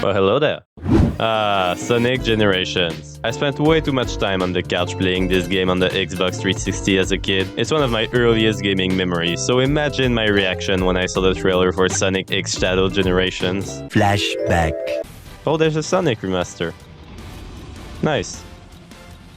Well, hello there. Sonic Generations. I spent way too much time on the couch playing this game on the Xbox 360 as a kid. It's one of my earliest gaming memories, so imagine my reaction when I saw the trailer for Sonic X Shadow Generations. Flashback. Oh, there's a Sonic remaster. Nice.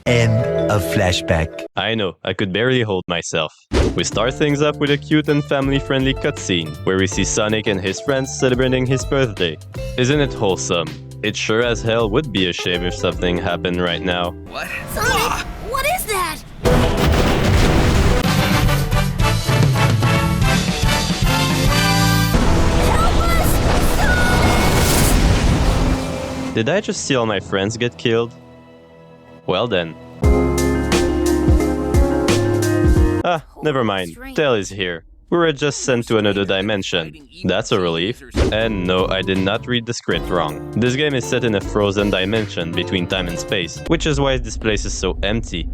End of flashback. I know, I could barely hold myself. We start things up with a cute and family-friendly cutscene, where we see Sonic and his friends celebrating his birthday. Isn't it wholesome? It sure as hell would be a shame if something happened right now. What? Sonic, what is that? Help us! Did I just see all my friends get killed? Well then. Never mind. Tail is here. We were just sent to another dimension. That's a relief. And no, I did not read the script wrong. This game is set in a frozen dimension between time and space, which is why this place is so empty.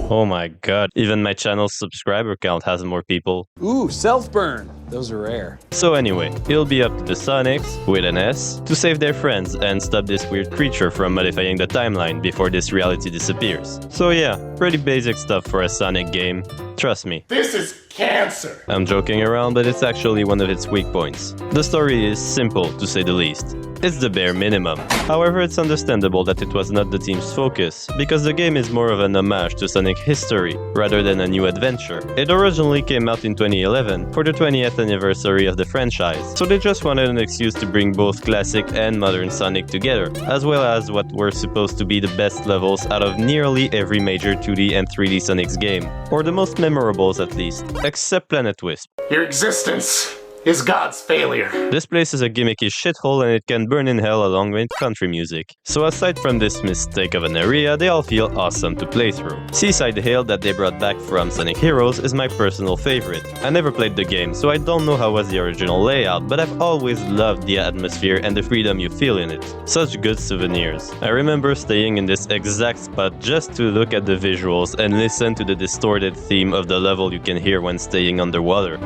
Oh my god, even my channel's subscriber count has more people. Ooh, self-burn. Those are rare. So anyway, it'll be up to the Sonics, with an S, to save their friends and stop this weird creature from modifying the timeline before this reality disappears. So yeah, pretty basic stuff for a Sonic game. Trust me. This is cancer! I'm joking around, but it's actually one of its weak points. The story is simple, to say the least. It's the bare minimum. However, it's understandable that it was not the team's focus, because the game is more of an homage to Sonic history, rather than a new adventure. It originally came out in 2011, for the 20th anniversary of the franchise, so they just wanted an excuse to bring both classic and modern Sonic together, as well as what were supposed to be the best levels out of nearly every major 2D and 3D Sonic's game, or the most memorables at least, except Planet Wisp. Your existence is God's failure. This place is a gimmicky shithole and it can burn in hell along with country music. So aside from this mistake of an area, they all feel awesome to play through. Seaside Hill that they brought back from Sonic Heroes is my personal favorite. I never played the game, so I don't know how was the original layout, but I've always loved the atmosphere and the freedom you feel in it. Such good souvenirs. I remember staying in this exact spot just to look at the visuals and listen to the distorted theme of the level you can hear when staying underwater.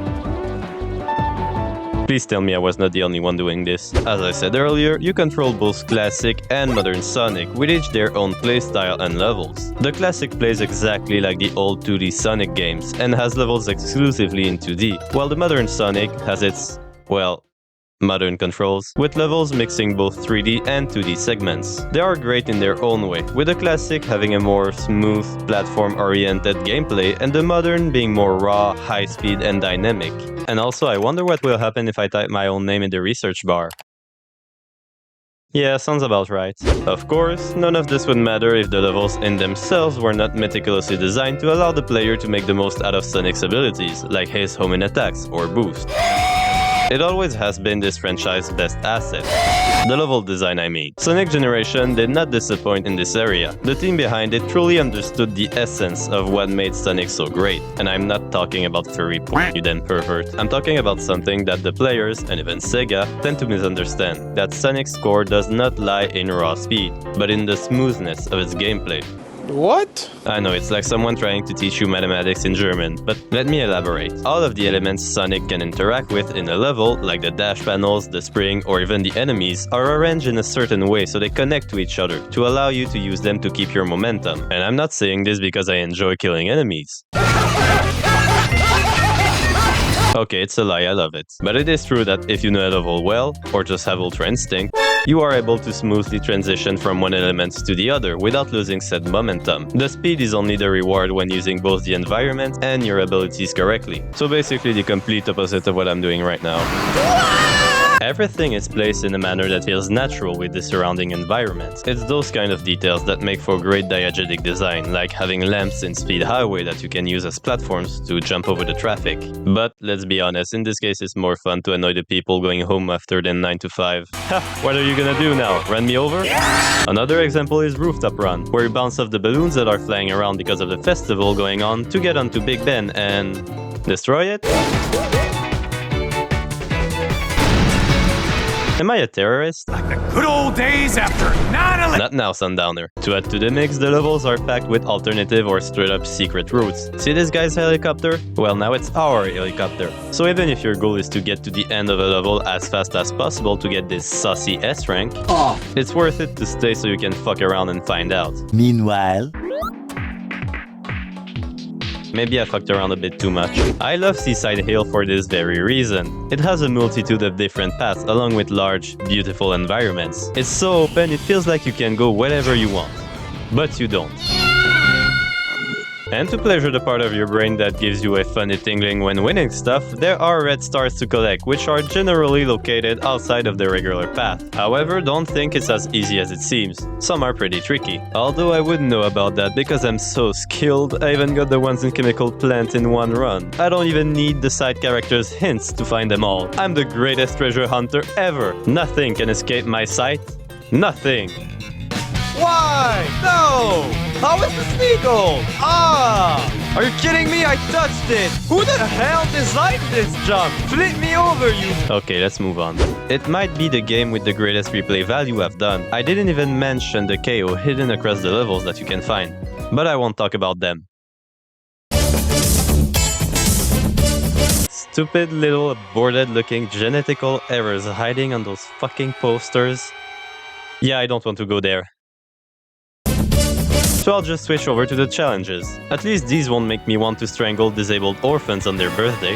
Please tell me I was not the only one doing this. As I said earlier, you control both classic and modern Sonic, with each their own playstyle and levels. The classic plays exactly like the old 2D Sonic games, and has levels exclusively in 2D, while the modern Sonic has its, well, modern controls, with levels mixing both 3D and 2D segments. They are great in their own way, with the classic having a more smooth, platform-oriented gameplay, and the modern being more raw, high-speed, and dynamic. And also, I wonder what will happen if I type my own name in the research bar. Yeah, sounds about right. Of course, none of this would matter if the levels in themselves were not meticulously designed to allow the player to make the most out of Sonic's abilities, like his homing attacks or boost. It always has been this franchise's best asset. The level design, I mean. Sonic Generation did not disappoint in this area. The team behind it truly understood the essence of what made Sonic so great. And I'm not talking about furry porn, you damn pervert. I'm talking about something that the players, and even Sega, tend to misunderstand. That Sonic's core does not lie in raw speed, but in the smoothness of its gameplay. What? I know, it's like someone trying to teach you mathematics in German, but let me elaborate. All of the elements Sonic can interact with in a level, like the dash panels, the spring, or even the enemies, are arranged in a certain way so they connect to each other, to allow you to use them to keep your momentum. And I'm not saying this because I enjoy killing enemies. Okay, it's a lie, I love it. But it is true that if you know a level well, or just have Ultra Instinct, you are able to smoothly transition from one element to the other without losing said momentum. The speed is only the reward when using both the environment and your abilities correctly. So basically the complete opposite of what I'm doing right now. Everything is placed in a manner that feels natural with the surrounding environment. It's those kind of details that make for great diegetic design, like having lamps in Speed Highway that you can use as platforms to jump over the traffic. But let's be honest, in this case it's more fun to annoy the people going home after than 9 to 5. Ha! What are you gonna do now? Run me over? Another example is Rooftop Run, where you bounce off the balloons that are flying around because of the festival going on to get onto Big Ben and destroy it? Am I a terrorist? Like the good old days after 9/11. Not now, Sundowner. To add to the mix, the levels are packed with alternative or straight-up secret routes. See this guy's helicopter? Well, now it's our helicopter. So even if your goal is to get to the end of a level as fast as possible to get this saucy S rank, it's worth it to stay so you can fuck around and find out. Meanwhile, Maybe I fucked around a bit too much. I love Seaside Hill for this very reason. It has a multitude of different paths along with large, beautiful environments. It's so open, it feels like you can go wherever you want. But you don't. And to pleasure the part of your brain that gives you a funny tingling when winning stuff, there are red stars to collect, which are generally located outside of the regular path. However, don't think it's as easy as it seems. Some are pretty tricky. Although I wouldn't know about that because I'm so skilled, I even got the ones in Chemical Plant in one run. I don't even need the side characters' hints to find them all. I'm the greatest treasure hunter ever. Nothing can escape my sight. Nothing. Why? No! How is the seagull? Are you kidding me? I touched it! Who the hell designed this jump? Flip me over, you... Okay, let's move on. It might be the game with the greatest replay value I've done. I didn't even mention the KO hidden across the levels that you can find. But I won't talk about them. Stupid little aborted looking genetical errors hiding on those fucking posters. Yeah, I don't want to go there. So I'll just switch over to the challenges. At least these won't make me want to strangle disabled orphans on their birthday.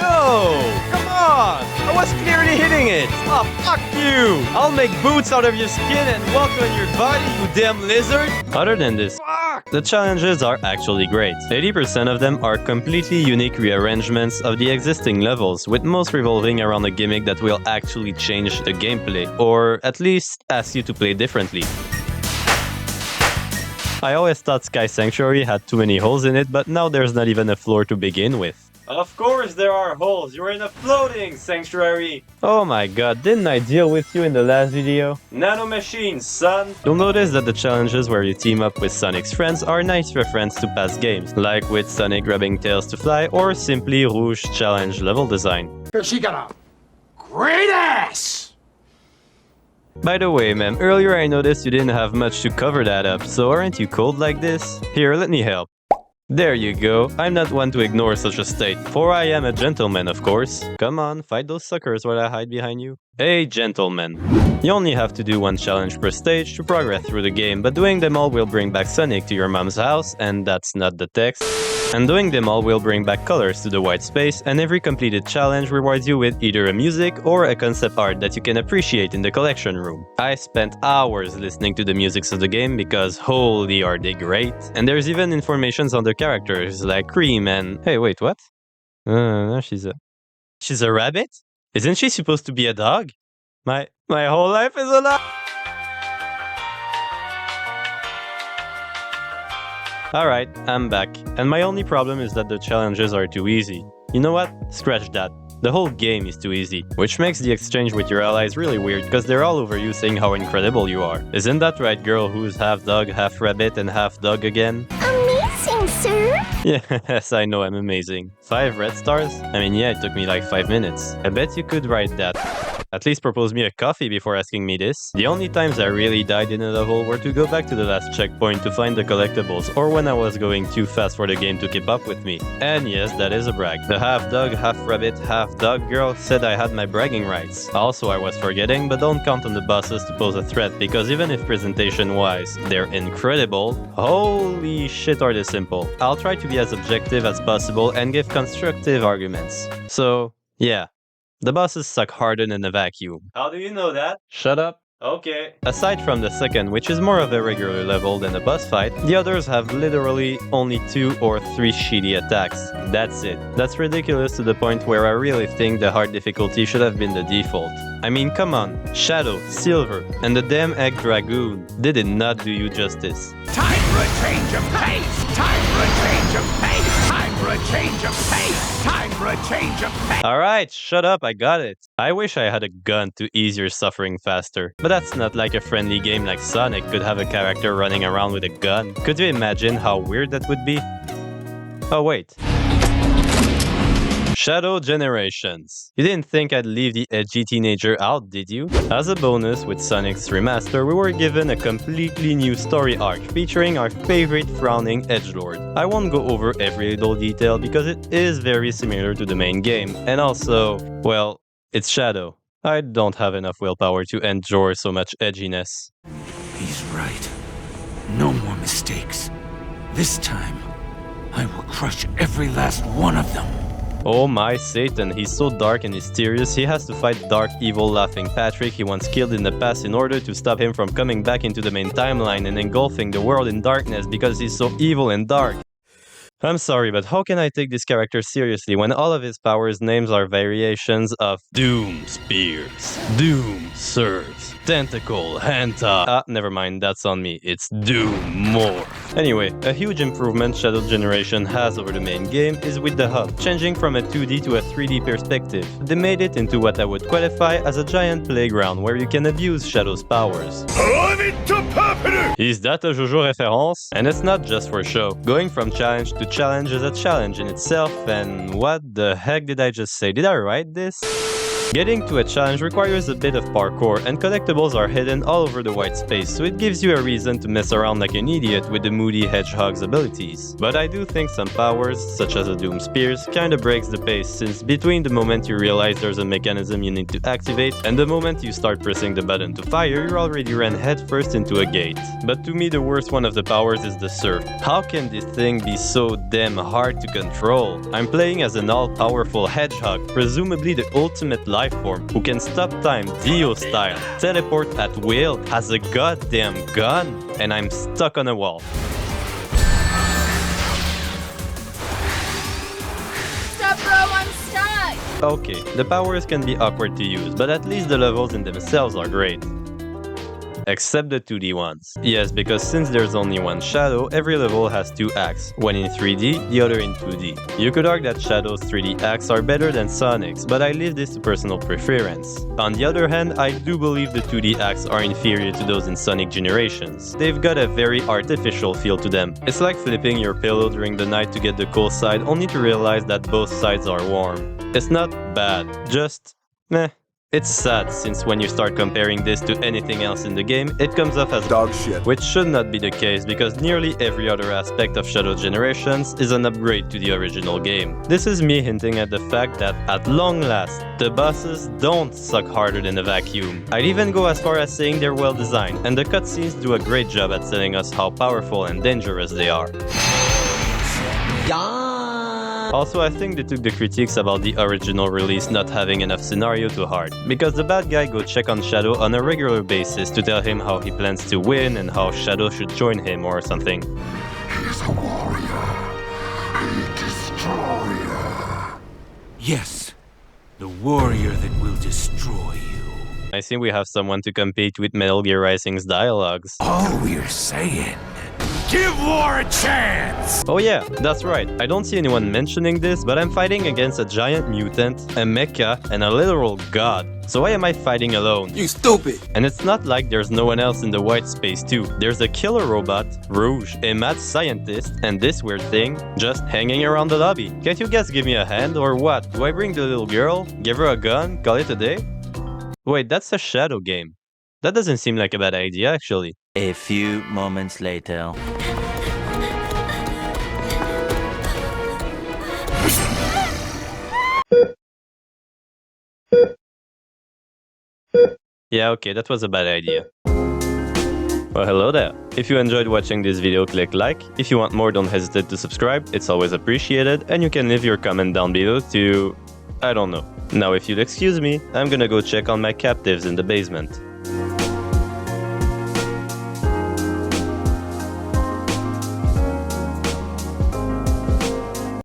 No! Come on! I was clearly hitting it! Oh, fuck you! I'll make boots out of your skin and walk on your body, you damn lizard! Other than this, the challenges are actually great. 80% of them are completely unique rearrangements of the existing levels, with most revolving around a gimmick that will actually change the gameplay, or at least ask you to play differently. I always thought Sky Sanctuary had too many holes in it, but now there's not even a floor to begin with. Of course there are holes, you're in a floating sanctuary! Oh my god, didn't I deal with you in the last video? Nano machines, son! You'll notice that the challenges where you team up with Sonic's friends are nice reference to past games, like with Sonic grabbing Tails to fly or simply Rouge challenge level design. She got a great ass! By the way, ma'am, earlier I noticed you didn't have much to cover that up, so aren't you cold like this? Here, let me help. There you go. I'm not one to ignore such a state, for I am a gentleman, of course. Come on, fight those suckers while I hide behind you. Hey, gentlemen. You only have to do one challenge per stage to progress through the game, but doing them all will bring back Sonic to your mom's house, and that's not the text. And doing them all will bring back colors to the white space, and every completed challenge rewards you with either a music or a concept art that you can appreciate in the collection room. I spent hours listening to the musics of the game because holy are they great. And there's even informations on their characters like Cream and... Hey, wait, what? She's a rabbit? Isn't she supposed to be a dog? My whole life is a lie! Alright, I'm back. And my only problem is that the challenges are too easy. You know what? Scratch that. The whole game is too easy, which makes the exchange with your allies really weird because they're all over you saying how incredible you are. Isn't that right, girl who's half dog, half rabbit, and half dog again? Amazing, sir. Yes, I know I'm amazing. 5 red stars? I mean, yeah, it took me like 5 minutes. I bet you could write that. At least propose me a coffee before asking me this. The only times I really died in a level were to go back to the last checkpoint to find the collectibles, or when I was going too fast for the game to keep up with me. And yes, that is a brag. The half dog, half rabbit, half dog girl said I had my bragging rights. Also, I was forgetting, but don't count on the bosses to pose a threat, because even if presentation-wise, they're incredible, holy shit are they simple. I'll try to be as objective as possible and give constructive arguments. So, yeah. The bosses suck harder than a vacuum. How do you know that? Shut up. Okay. Aside from the second, which is more of a regular level than a boss fight, the others have literally only 2 or 3 shitty attacks. That's it. That's ridiculous to the point where I really think the hard difficulty should have been the default. I mean, come on. Shadow, Silver, and the damn Egg Dragoon. They did not do you justice. Time for a change of pace! Time for a change of pace! Time for a change of pace! Time for a change of pace! Alright, shut up, I got it. I wish I had a gun to ease your suffering faster. But that's not like a friendly game like Sonic could have a character running around with a gun. Could you imagine how weird that would be? Oh wait. Shadow Generations. You didn't think I'd leave the edgy teenager out, did you? As a bonus, with Sonic's remaster, we were given a completely new story arc featuring our favorite frowning edgelord. I won't go over every little detail because it is very similar to the main game, and also, well, it's Shadow. I don't have enough willpower to endure so much edginess. He's right. No more mistakes. This time, I will crush every last one of them. Oh my Satan, he's so dark and mysterious, he has to fight dark, evil, laughing Patrick he once killed in the past in order to stop him from coming back into the main timeline and engulfing the world in darkness because he's so evil and dark. I'm sorry, but how can I take this character seriously when all of his powers' names are variations of Doom Spears, Doom Serves, Tentacle, Hanta. Never mind, that's on me. It's Doom More. Anyway, a huge improvement Shadow Generation has over the main game is with the hub, changing from a 2D to a 3D perspective. They made it into what I would qualify as a giant playground where you can abuse Shadow's powers. Is that a JoJo reference? And it's not just for show. Going from challenge to challenge is a challenge in itself, and what the heck did I just say? Did I write this? Getting to a challenge requires a bit of parkour, and collectibles are hidden all over the white space, so it gives you a reason to mess around like an idiot with the moody hedgehog's abilities. But I do think some powers, such as a Doom Spears, kinda breaks the pace, since between the moment you realize there's a mechanism you need to activate and the moment you start pressing the button to fire, you already ran headfirst into a gate. But to me the worst one of the powers is the Surf. How can this thing be so damn hard to control? I'm playing as an all-powerful hedgehog, presumably the ultimate life form, who can stop time Dio style, teleport at will, has a goddamn gun, and I'm stuck on a wall. Stop, bro, I'm stuck! Okay, the powers can be awkward to use, but at least the levels in themselves are great. Except the 2D ones. Yes, because since there's only one Shadow, every level has two acts, one in 3D, the other in 2D. You could argue that Shadow's 3D acts are better than Sonic's, but I leave this to personal preference. On the other hand, I do believe the 2D acts are inferior to those in Sonic Generations. They've got a very artificial feel to them. It's like flipping your pillow during the night to get the cold side, only to realize that both sides are warm. It's not bad, just meh. It's sad, since when you start comparing this to anything else in the game, it comes off as dog shit. Which should not be the case, because nearly every other aspect of Shadow Generations is an upgrade to the original game. This is me hinting at the fact that, at long last, the bosses don't suck harder than a vacuum. I'd even go as far as saying they're well designed, and the cutscenes do a great job at telling us how powerful and dangerous they are. Also, I think they took the critiques about the original release not having enough scenario to heart, because the bad guy go check on Shadow on a regular basis to tell him how he plans to win and how Shadow should join him or something. He's a warrior, a destroyer. Yes, the warrior that will destroy you. I think we have someone to compete with Metal Gear Rising's dialogues. Oh, you're saying? Give war a chance! Oh yeah, that's right. I don't see anyone mentioning this, but I'm fighting against a giant mutant, a mecha, and a literal god. So why am I fighting alone? You stupid! And it's not like there's no one else in the white space too. There's a killer robot, Rouge, a mad scientist, and this weird thing just hanging around the lobby. Can't you guys give me a hand or what? Do I bring the little girl? Give her a gun? Call it a day? Wait, that's a Shadow game. That doesn't seem like a bad idea actually. A few moments later. Yeah, okay, that was a bad idea. Well, hello there. If you enjoyed watching this video, click like. If you want more, don't hesitate to subscribe. It's always appreciated. And you can leave your comment down below to... I don't know. Now, if you'll excuse me, I'm gonna go check on my captives in the basement.